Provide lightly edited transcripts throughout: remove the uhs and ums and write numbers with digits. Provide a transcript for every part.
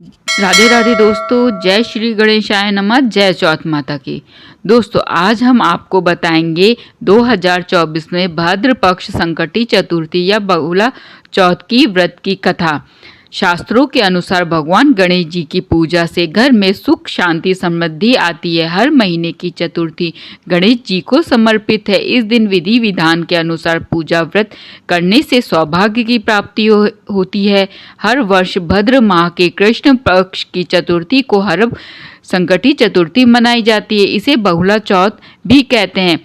राधे राधे दोस्तों, जय श्री गणेशाय नमः। जय चौथ माता की। दोस्तों, आज हम आपको बताएंगे 2024 में भाद्र पक्ष संकटी चतुर्थी या बहुला चौथ की व्रत की कथा। शास्त्रों के अनुसार भगवान गणेश जी की पूजा से घर में सुख शांति समृद्धि आती है। हर महीने की चतुर्थी गणेश जी को समर्पित है। इस दिन विधि विधान के अनुसार पूजा व्रत करने से सौभाग्य की प्राप्ति होती है। हर वर्ष भद्र माह के कृष्ण पक्ष की चतुर्थी को हर संकटी चतुर्थी मनाई जाती है। इसे बहुला चौथ भी कहते हैं।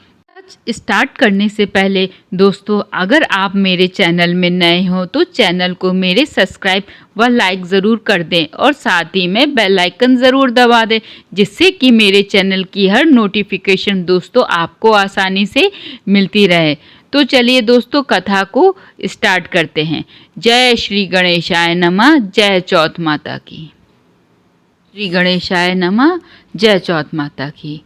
स्टार्ट करने से पहले दोस्तों, अगर आप मेरे चैनल में नए हो तो चैनल को मेरे सब्सक्राइब व लाइक ज़रूर कर दें और साथ ही में बेल आइकन ज़रूर दबा दें, जिससे कि मेरे चैनल की हर नोटिफिकेशन दोस्तों आपको आसानी से मिलती रहे। तो चलिए दोस्तों, कथा को स्टार्ट करते हैं। जय श्री गणेशाय नमः। जय चौथ माता की। श्री गणेशाय नमः। जय चौथ माता की।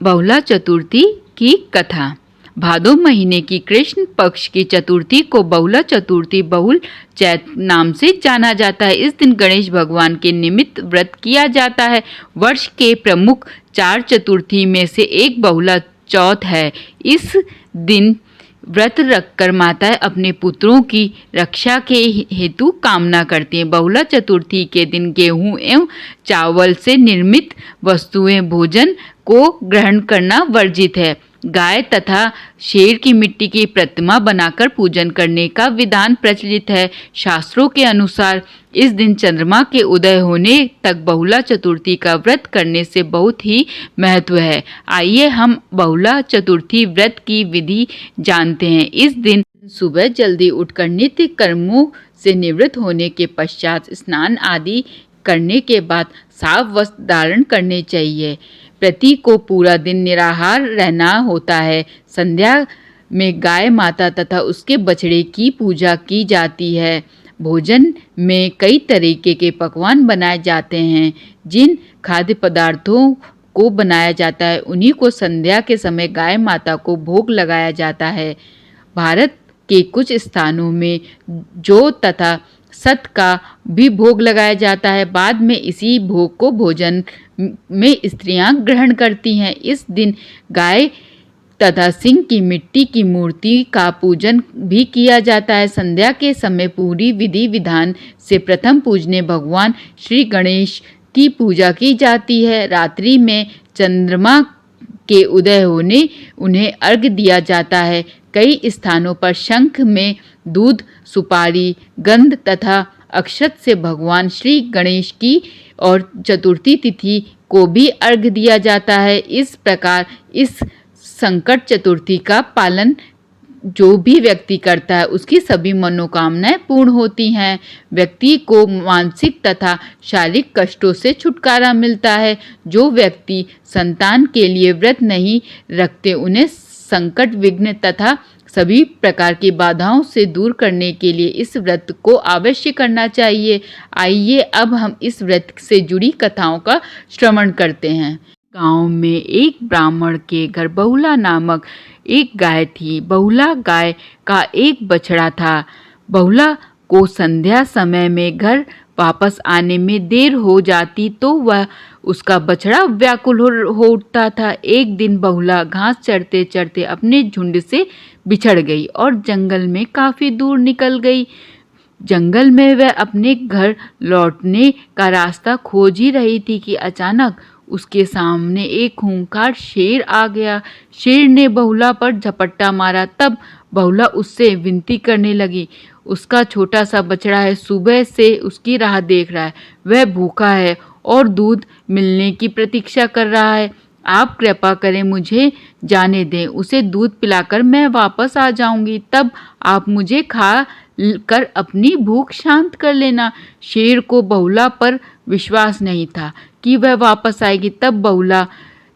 बहुला चतुर्थी की कथा। भादो महीने की कृष्ण पक्ष की चतुर्थी को बहुला चतुर्थी बहुल चैत नाम से जाना जाता है। इस दिन गणेश भगवान के निमित्त व्रत किया जाता है। वर्ष के प्रमुख 4 चतुर्थी में से एक बहुला चौथ है। इस दिन व्रत रखकर माताएं अपने पुत्रों की रक्षा के हेतु कामना करती हैं। बहुला चतुर्थी के दिन गेहूं एवं चावल से निर्मित वस्तुएं भोजन को ग्रहण करना वर्जित है। गाय तथा शेर की मिट्टी की प्रतिमा बनाकर पूजन करने का विधान प्रचलित है। शास्त्रों के अनुसार इस दिन चंद्रमा के उदय होने तक बहुला चतुर्थी का व्रत करने से बहुत ही महत्व है। आइए हम बहुला चतुर्थी व्रत की विधि जानते हैं। इस दिन सुबह जल्दी उठकर नित्य कर्मों से निवृत्त होने के पश्चात स्नान आदि करने के बाद साफ वस्त्र धारण करने चाहिए। प्रति को पूरा दिन निराहार रहना होता है। संध्या में गाय माता तथा उसके बछड़े की पूजा की जाती है। भोजन में कई तरीके के पकवान बनाए जाते हैं। जिन खाद्य पदार्थों को बनाया जाता है उन्हीं को संध्या के समय गाय माता को भोग लगाया जाता है। भारत के कुछ स्थानों में जौ तथा सत का भी भोग लगाया जाता है। बाद में इसी भोग को भोजन में स्त्रियां ग्रहण करती हैं। इस दिन गाय तथा सिंह की मिट्टी की मूर्ति का पूजन भी किया जाता है। संध्या के समय पूरी विधि विधान से प्रथम पूजने भगवान श्री गणेश की पूजा की जाती है। रात्रि में चंद्रमा के उदय होने उन्हें अर्घ्य दिया जाता है। कई स्थानों पर शंख में दूध, सुपारी, गंध तथा अक्षत से भगवान श्री गणेश की और चतुर्थी तिथि को भी अर्घ्य दिया जाता है। इस प्रकार इस संकट चतुर्थी का पालन जो भी व्यक्ति करता है उसकी सभी मनोकामनाएं पूर्ण होती हैं। व्यक्ति को मानसिक तथा शारीरिक कष्टों से छुटकारा मिलता है। जो व्यक्ति संतान के लिए व्रत नहीं रखते उन्हें संकट, विघ्न तथा सभी प्रकार की बाधाओं से दूर करने के लिए इस व्रत को अवश्य करना चाहिए। आइए अब हम इस व्रत से जुड़ी कथाओं का श्रवण करते हैं। गांव में एक ब्राह्मण के घर बहुला नामक एक गाय थी। बहुला गाय का एक बछड़ा था। बहुला को संध्या समय में घर वापस आने में देर हो जाती तो वह उसका बछड़ा व्याकुल हो उठता था। एक दिन बहुला घास चरते चरते अपने झुंड से बिछड़ गई और जंगल में काफ़ी दूर निकल गई। जंगल में वह अपने घर लौटने का रास्ता खोज ही रही थी कि अचानक उसके सामने एक खूंखार शेर आ गया। शेर ने बहुला पर झपट्टा मारा। तब बहुला उससे विनती करने लगी। उसका छोटा सा बछड़ा है, सुबह से उसकी राह देख रहा है। वह भूखा है और दूध मिलने की प्रतीक्षा कर रहा है। आप कृपा करें मुझे जाने दें, उसे दूध पिलाकर मैं वापस आ जाऊंगी। तब आप मुझे खा कर अपनी भूख शांत कर लेना। शेर को बहुला पर विश्वास नहीं था कि वह वापस आएगी। तब बहुला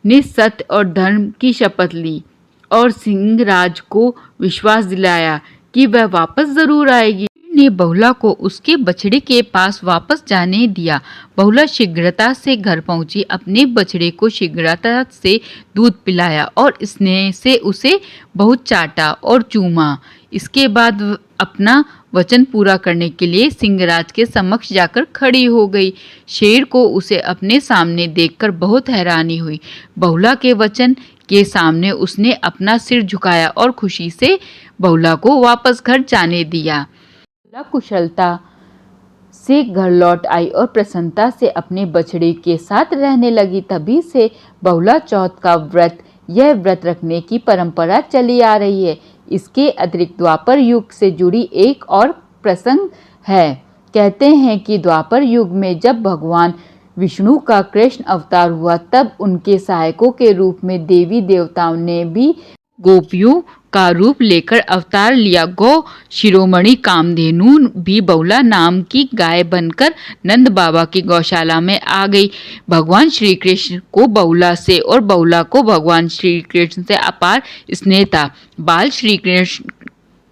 ने सत्य और धर्म की शपथ ली और सिंहराज को विश्वास दिलाया कि वह वापस जरूर आएगी। ने बहुला को उसके बछड़े के पास वापस जाने दिया। बहुला शीघ्रता से घर पहुंची, अपने बछड़े को शीघ्रता से दूध पिलाया और स्नेह से उसे बहुत चाटा और चूमा। इसके बाद अपना वचन पूरा करने के लिए सिंहराज के समक्ष जाकर खड़ी हो गई। शेर को उसे अपने सामने देखकर बहुत हैरानी हुई। बहुला के वचन के सामने उसने अपना सिर झुकाया और खुशी से बहुला को वापस घर जाने दिया। बहुला कुशलता से घर लौट आई और प्रसन्नता से अपने बछड़े के साथ रहने लगी। तभी से बहुला चौथ का व्रत, यह व्रत रखने की परंपरा चली आ रही है। इसके अतिरिक्त द्वापर युग से जुड़ी एक और प्रसंग है। कहते हैं कि द्वापर युग में जब भगवान विष्णु का कृष्ण अवतार हुआ, तब उनके सहायकों के रूप में देवी देवताओं ने भी गोपियों का रूप लेकर अवतार लिया। गौ शिरोमणि कामधेनु भी बहुला नाम की गाय बनकर नंद बाबा की गौशाला में आ गई। भगवान श्री कृष्ण को बहुला से और बहुला को भगवान श्री कृष्ण से अपार स्नेह था। बाल श्री कृष्ण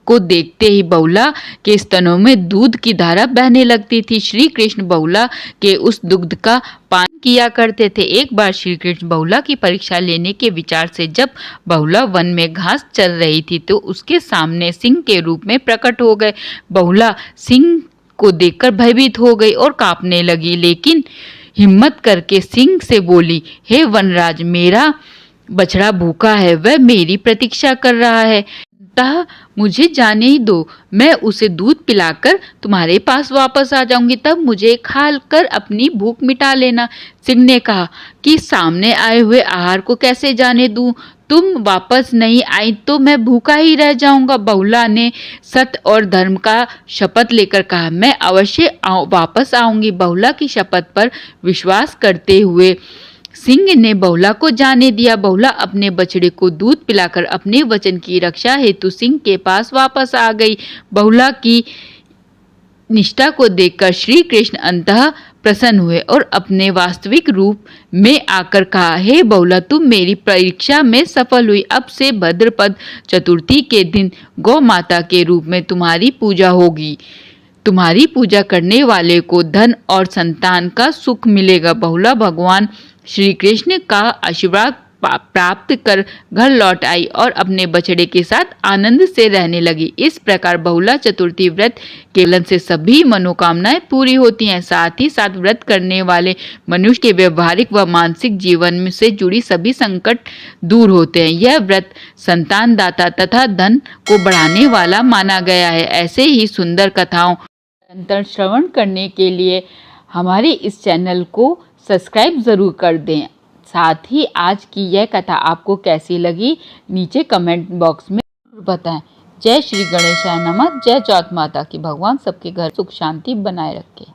को देखते ही बहुला के स्तनों में दूध की धारा बहने लगती थी। श्री कृष्ण बहुला के उस दुग्ध का पान किया करते थे। एक बार श्री कृष्ण बहुला की परीक्षा लेने के विचार से जब बहुला वन में घास चर रही थी तो उसके सामने सिंह के रूप में प्रकट हो गए। बहुला सिंह को देखकर भयभीत हो गई और कांपने लगी, लेकिन हिम्मत करके सिंह से बोली, हे वनराज, मेरा बछड़ा भूखा है, वह मेरी प्रतीक्षा कर रहा है, मुझे जाने ही दो। मैं उसे दूध पिलाकर तुम्हारे पास वापस आ जाऊंगी, तब मुझे खा कर अपनी भूख मिटा लेना। सिंह ने कहा कि सामने आए हुए आहार को कैसे जाने दूं? तुम वापस नहीं आई तो मैं भूखा ही रह जाऊंगा। बहुला ने सत्य और धर्म का शपथ लेकर कहा, मैं अवश्य वापस आऊंगी। बहुला की शपथ पर विश्वास करते हुए सिंह ने बहुला को जाने दिया। बहुला अपने बछड़े को दूध पिलाकर अपने वचन की रक्षा हेतु सिंह के पास वापस आ गई। बहुला की निष्ठा को देखकर श्री कृष्ण अंततः प्रसन्न हुए और अपने वास्तविक रूप में आकर कहा, हे बहुला, तुम मेरी परीक्षा में सफल हुई। अब से भाद्रपद चतुर्थी के दिन गौ माता के रूप में तुम्हारी पूजा होगी। तुम्हारी पूजा करने वाले को धन और संतान का सुख मिलेगा। बहुला भगवान श्री कृष्ण का आशीर्वाद प्राप्त कर घर लौट आई और अपने बछड़े के साथ आनंद से रहने लगी। इस प्रकार बहुला चतुर्थी व्रत के पालन से सभी मनोकामनाएं पूरी होती हैं। साथ ही साथ व्रत करने वाले मनुष्य के व्यवहारिक व मानसिक जीवन से जुड़ी सभी संकट दूर होते हैं। यह व्रत संतान दाता तथा धन को बढ़ाने वाला माना गया है। ऐसे ही सुंदर कथाओं निरंतर श्रवण करने के लिए हमारे इस चैनल को सब्सक्राइब ज़रूर कर दें। साथ ही आज की यह कथा आपको कैसी लगी नीचे कमेंट बॉक्स में बताएं। जय श्री गणेशाय नमः। जय चौथ माता की। भगवान सबके घर सुख शांति बनाए रखे।